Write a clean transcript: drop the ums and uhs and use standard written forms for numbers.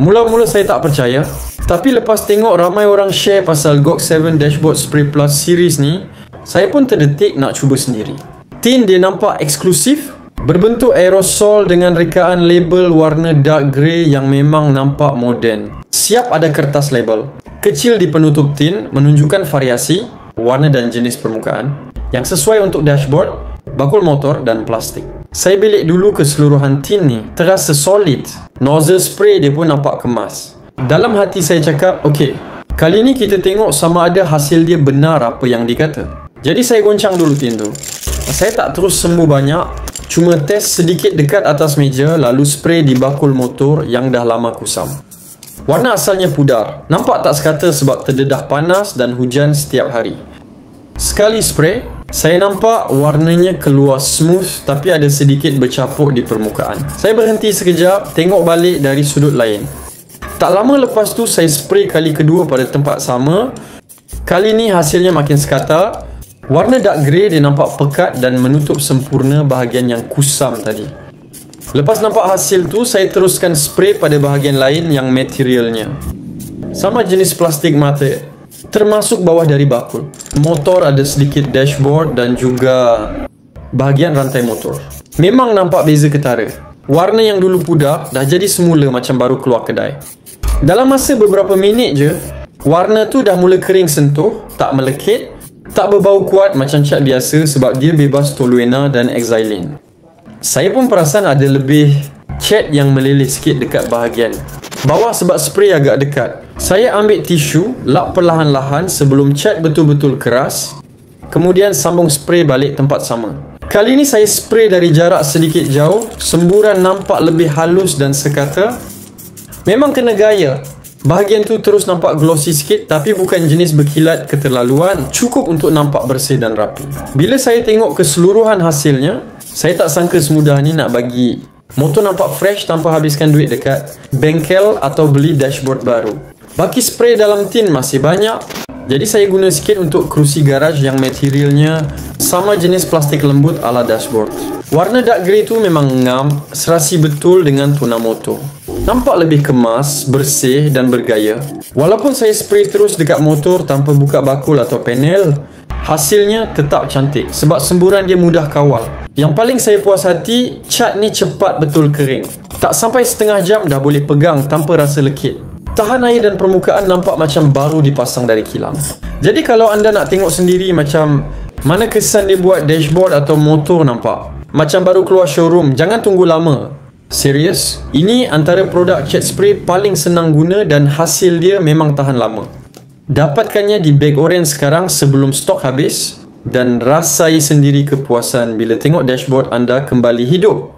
Mula-mula saya tak percaya, tapi lepas tengok ramai orang share pasal GOG 7 Dashboard Spray Plus series ni, saya pun terdetik nak cuba sendiri. Tin dia nampak eksklusif, berbentuk aerosol dengan rekaan label warna dark grey yang memang nampak moden. Siap ada kertas label. Kecil di penutup tin menunjukkan variasi, warna dan jenis permukaan yang sesuai untuk dashboard, bakul motor dan plastik. Saya bilik dulu keseluruhan tin ni, terasa solid. Nozzle spray dia pun nampak kemas. Dalam hati saya cakap, okey, kali ni kita tengok sama ada hasil dia benar apa yang dikata. Jadi saya goncang dulu tin tu. Saya tak terus sembuh banyak, cuma test sedikit dekat atas meja lalu spray di bakul motor yang dah lama kusam. Warna asalnya pudar, nampak tak sekata sebab terdedah panas dan hujan setiap hari. Sekali spray, saya nampak warnanya keluar smooth tapi ada sedikit bercapuk di permukaan. Saya berhenti sekejap, tengok balik dari sudut lain. Tak lama lepas tu saya spray kali kedua pada tempat sama. Kali ni hasilnya makin sekata. Warna dark grey dia nampak pekat dan menutup sempurna bahagian yang kusam tadi. Lepas nampak hasil tu, saya teruskan spray pada bahagian lain yang materialnya sama jenis plastik mata, termasuk bawah dari bakul. Motor ada sedikit dashboard dan juga bahagian rantai motor. Memang nampak beza ketara. Warna yang dulu pudar dah jadi semula macam baru keluar kedai. Dalam masa beberapa minit je, warna tu dah mula kering sentuh, tak melekit, tak berbau kuat macam cat biasa sebab dia bebas toluena dan xylene. Saya pun perasan ada lebih cat yang meleleh sikit dekat bahagian bawah sebab spray agak dekat. Saya ambil tisu, lap perlahan-lahan sebelum cat betul-betul keras, kemudian sambung spray balik tempat sama. Kali ni saya spray dari jarak sedikit jauh, semburan nampak lebih halus dan sekata. Memang kena gaya. Bahagian tu terus nampak glossy sikit tapi bukan jenis berkilat keterlaluan, cukup untuk nampak bersih dan rapi. Bila saya tengok keseluruhan hasilnya, saya tak sangka semudah ni nak bagi motor nampak fresh tanpa habiskan duit dekat bengkel atau beli dashboard baru. Baki spray dalam tin masih banyak, jadi saya guna sikit untuk kerusi garaj yang materialnya sama jenis plastik lembut ala dashboard. Warna dark grey tu memang ngam, serasi betul dengan tuna motor. Nampak lebih kemas, bersih dan bergaya. Walaupun saya spray terus dekat motor tanpa buka bakul atau panel, hasilnya tetap cantik sebab semburan dia mudah kawal. Yang paling saya puas hati, cat ni cepat betul kering. Tak sampai setengah jam dah boleh pegang tanpa rasa lekit. Tahan air dan permukaan nampak macam baru dipasang dari kilang. Jadi kalau anda nak tengok sendiri macam mana kesan dia buat dashboard atau motor nampak macam baru keluar showroom, jangan tunggu lama. Serius, ini antara produk cat spray paling senang guna dan hasil dia memang tahan lama. Dapatkannya di beg orange sekarang sebelum stok habis dan rasai sendiri kepuasan bila tengok dashboard anda kembali hidup.